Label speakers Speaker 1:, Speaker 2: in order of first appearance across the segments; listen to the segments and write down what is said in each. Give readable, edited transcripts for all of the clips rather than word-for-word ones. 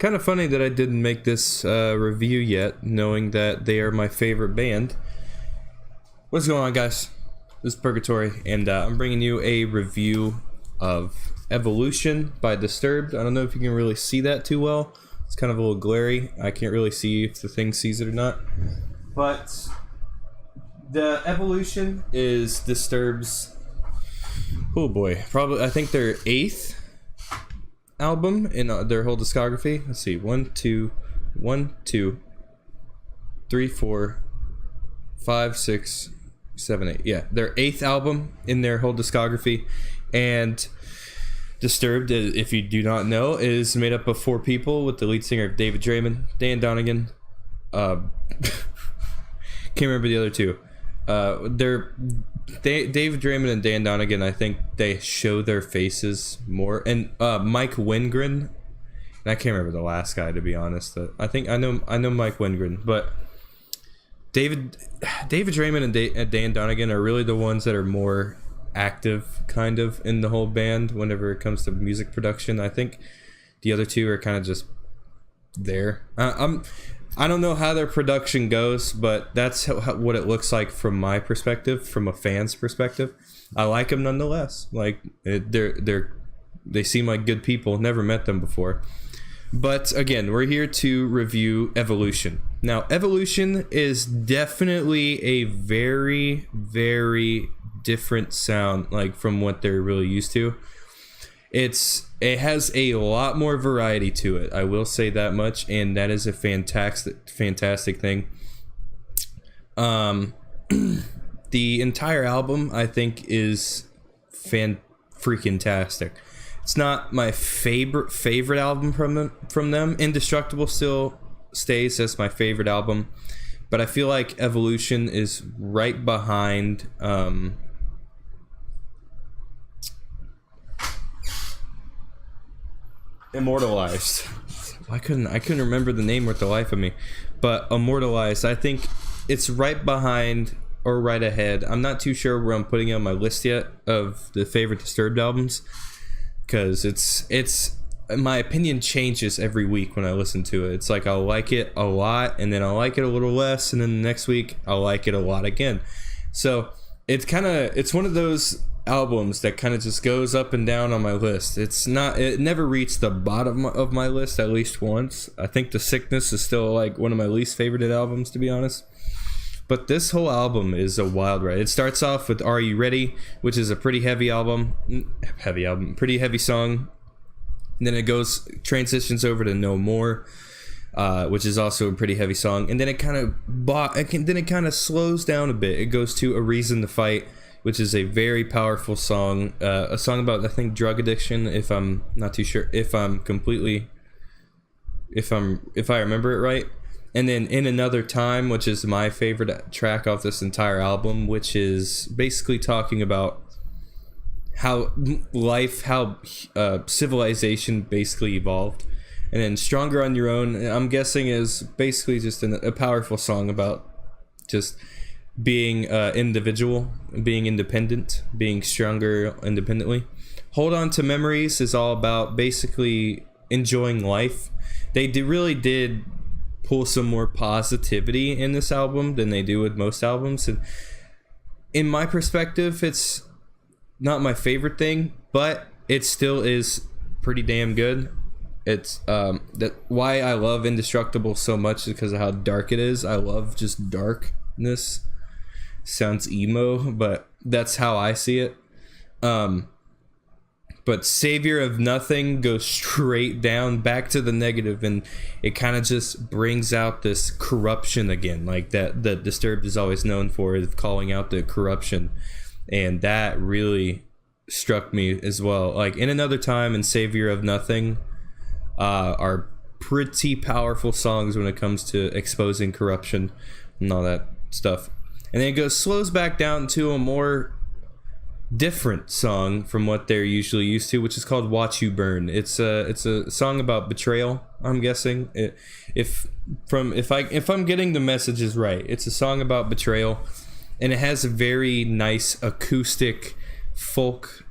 Speaker 1: kind of funny that I didn't make this review yet, knowing that they are my favorite band. What's going on, guys? This is Purgatory, and I'm bringing you a review of Evolution by Disturbed. I don't know if you can really see that too well. It's kind of a little glary. I can't really see if the thing sees it or not. But the Evolution is Disturbed's, oh boy, probably, I think their 8th album in their whole discography. Let's see, 1, 2, 3, 4, 5, 6, 7, 8. Yeah, their 8th album in their whole discography. And Disturbed, if you do not know, is made up of 4 people, with the lead singer David Draymond, Dan Donegan, can't remember the other 2. David Draymond and Dan Donegan, I think they show their faces more, and Mike Wingren, and I can't remember the last guy, to be honest. I think I know Mike Wingren, but David Draymond and Dan Donegan are really the ones that are more active, kind of, in the whole band whenever it comes to music production. I think the other 2 are kind of just there. I don't know how their production goes, but that's what it looks like from my perspective, from a fan's perspective. I like them nonetheless. Like, they seem like good people. Never met them before. But again, we're here to review Evolution. Now, Evolution is definitely a very, very different sound, like, from what they're really used to. It has a lot more variety to it, I will say that much, and that is a fantastic thing. The entire album, I think, is freaking-tastic. It's not my favorite album from them. Indestructible still stays as my favorite album, but I feel like Evolution is right behind Immortalized. I couldn't remember the name worth the life of me, but Immortalized, I think it's right behind or right ahead. I'm not too sure where I'm putting it on my list yet of the favorite Disturbed albums, because it's my opinion changes every week when I listen to it. It's like I'll like it a lot, and then I'll like it a little less, and then the next week I'll like it a lot again. So it's one of those albums that kind of just goes up and down on my list. It never reached the bottom of my list, at least once. I think The Sickness is still like one of my least favorite albums, to be honest. But this whole album is a wild ride. It starts off with Are You Ready, which is a pretty heavy pretty heavy song. And then it transitions over to No More, which is also a pretty heavy song. And then it kind of slows down a bit. It goes to A Reason to Fight, which is a very powerful song, a song about, I think, drug addiction, if I'm not too sure, if I remember it right. And then In Another Time, which is my favorite track off this entire album, which is basically talking about how civilization basically evolved. And then Stronger on Your Own, I'm guessing, is basically just a powerful song about just being individual, being independent, being stronger independently. Hold On to Memories is all about basically enjoying life. They really did pull some more positivity in this album than they do with most albums, and in my perspective, it's not my favorite thing, but it still is pretty damn good. It's why I love Indestructible so much is because of how dark it is. I love just darkness. Sounds emo, but that's how I see it. But Savior of Nothing goes straight down back to the negative, and it kind of just brings out this corruption again, like that Disturbed is always known for, is calling out the corruption, and that really struck me as well. Like In Another Time and Savior of Nothing are pretty powerful songs when it comes to exposing corruption and all that stuff. And then it slows back down to a more different song from what they're usually used to, which is called Watch You Burn. It's a song about betrayal, I'm guessing. If I'm getting the messages right, it's a song about betrayal, and it has a very nice acoustic folk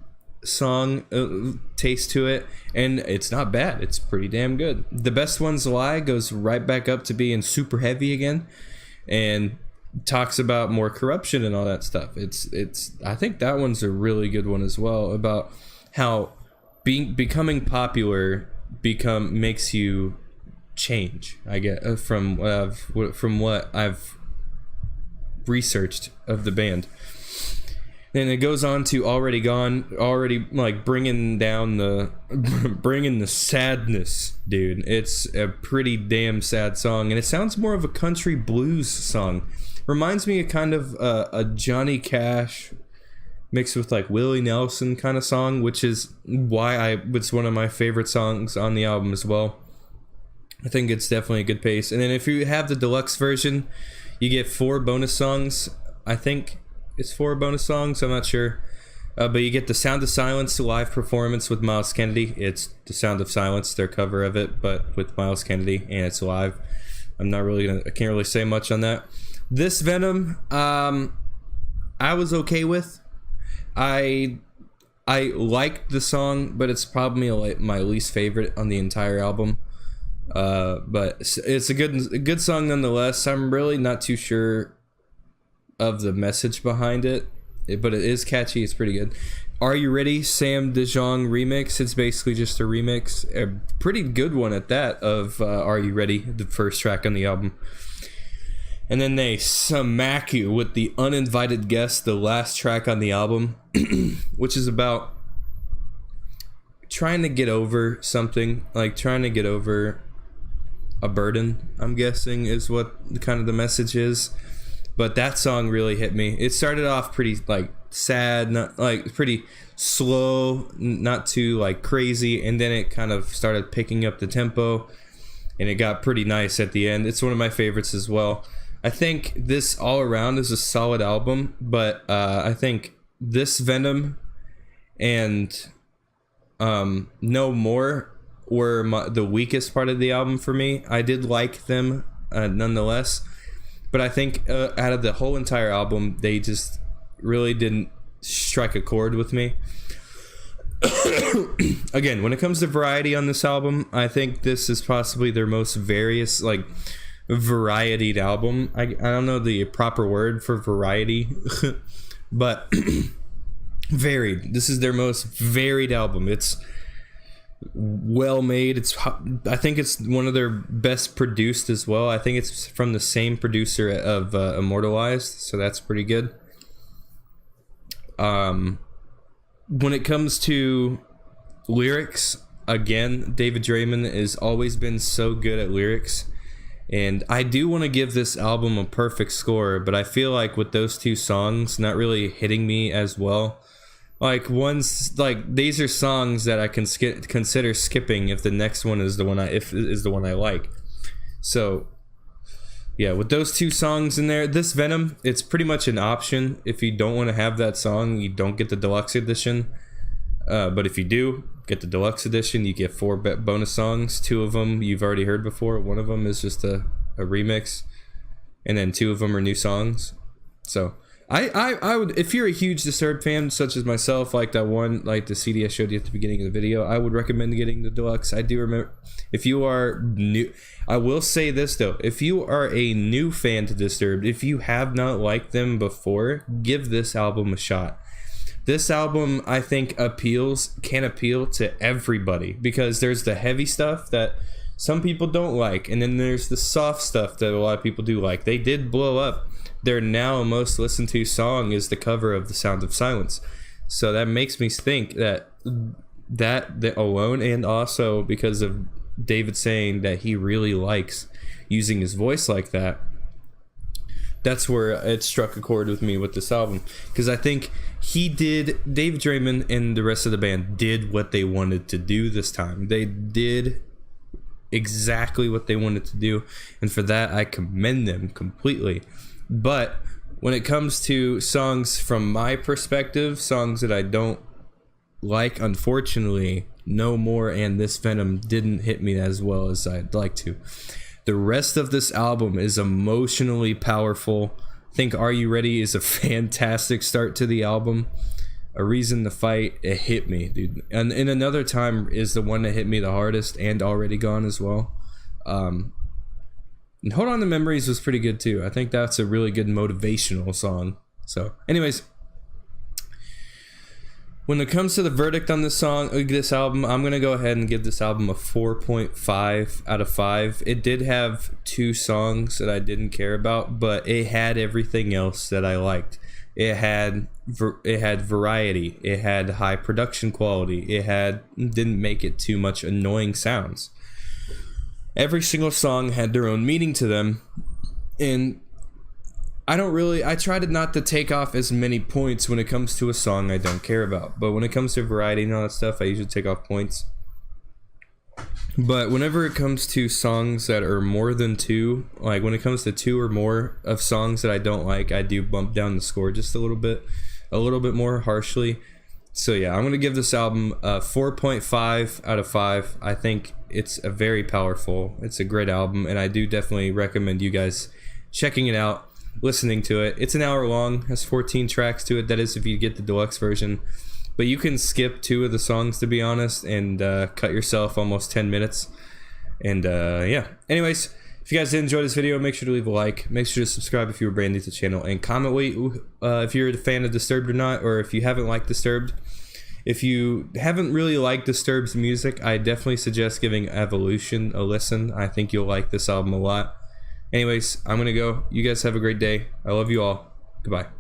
Speaker 1: song taste to it, and it's not bad. It's pretty damn good. The Best Ones Lie goes right back up to being super heavy again, and talks about more corruption and all that stuff. It's I think that one's a really good one as well, about how becoming popular makes you change. I get from what I've researched of the band. And it goes on to Already Gone, already like bringing the sadness, dude. It's a pretty damn sad song, and it sounds more of a country blues song. Reminds me of kind of a Johnny Cash mixed with like Willie Nelson kind of song, which is why it's one of my favorite songs on the album as well. I think it's definitely a good pace. And then if you have the deluxe version, you get 4 bonus songs. I think it's 4 bonus songs, I'm not sure. But you get The Sound of Silence live performance with Miles Kennedy. It's The Sound of Silence, their cover of it, but with Miles Kennedy, and it's live. I can't really say much on that. This Venom, I was okay with. I liked the song, but it's probably my least favorite on the entire album. But it's a good song nonetheless. I'm really not too sure of the message behind it, but it is catchy. It's pretty good. Are You Ready? Sam DeJong remix. It's basically just a remix, a pretty good one at that, of Are You Ready, the first track on the album. And then they smack you with The Uninvited Guest, the last track on the album, which is about trying to get over something, like trying to get over a burden, I'm guessing, is what kind of the message is. But that song really hit me. It started off pretty like sad, not like pretty slow, not too like crazy, and then it kind of started picking up the tempo, and it got pretty nice at the end. It's one of my favorites as well. I think this all around is a solid album, but I think this Venom and No More were the weakest part of the album for me. I did like them nonetheless, but I think out of the whole entire album, they just really didn't strike a chord with me. Again, when it comes to variety on this album, I think this is possibly their most various, like, varietied album. I don't know the proper word for variety, but varied. This is their most varied album. It's well made. I think it's one of their best produced as well. I think it's from the same producer of Immortalized, so that's pretty good. When it comes to lyrics, again, David Draymond has always been so good at lyrics. And I do want to give this album a perfect score, but I feel like with those 2 songs not really hitting me as well. Like, these are songs that I can consider skipping if the next one is the one I like. So, yeah, with those 2 songs in there, this Venom, it's pretty much an option. If you don't want to have that song, you don't get the deluxe edition. But if you do get the deluxe edition, you get 4 bonus songs. 2 of them you've already heard before. 1 of them is just a remix, and then 2 of them are new songs. So I would, if you're a huge Disturbed fan such as myself, like that one, like the CD I showed you at the beginning of the video, I would recommend getting the deluxe. I do remember, if you are new, I will say this though, if you are a new fan to Disturbed, if you have not liked them before, give this album a shot. This album, I think, can appeal to everybody, because there's the heavy stuff that some people don't like, and then there's the soft stuff that a lot of people do like. They did blow up. Their now most listened to song is the cover of The Sound of Silence. So that makes me think that alone, and also because of David saying that he really likes using his voice like that, that's where it struck a chord with me with this album. Because I think David Draymond and the rest of the band did what they wanted to do this time. They did exactly what they wanted to do, and for that I commend them completely. But when it comes to songs from my perspective, songs that I don't like, unfortunately, No More and this Venom didn't hit me as well as I'd like to. The rest of this album is emotionally powerful. I think Are You Ready is a fantastic start to the album. A Reason to Fight, it hit me, dude. And Another Time is the one that hit me the hardest, and Already Gone as well. And Hold On to Memories was pretty good too. I think that's a really good motivational song. So anyways, when it comes to the verdict on this album, I'm gonna go ahead and give this album a 4.5 out of 5. It did have 2 songs that I didn't care about, but it had everything else that I liked. It had variety. It had high production quality. Didn't make it too much annoying sounds. Every single song had their own meaning to them, and I try not to take off as many points when it comes to a song I don't care about. But when it comes to variety and all that stuff, I usually take off points. But whenever it comes to songs that are more than 2, like when it comes to 2 or more of songs that I don't like, I do bump down the score just a little bit more harshly. So yeah, I'm going to give this album a 4.5 out of 5. I think it's a great album, and I do definitely recommend you guys checking it out, listening to it. It's an hour long, has 14 tracks to it. That is if you get the deluxe version, but you can skip 2 of the songs, to be honest, and cut yourself almost 10 minutes. And yeah, anyways, if you guys did enjoy this video, make sure to leave a like, make sure to subscribe if you were brand new to the channel, and comment if you're a fan of Disturbed or not, or if you haven't liked Disturbed. If you haven't really liked Disturbed's music, I definitely suggest giving Evolution a listen. I think you'll like this album a lot. Anyways, I'm gonna go. You guys have a great day. I love you all. Goodbye.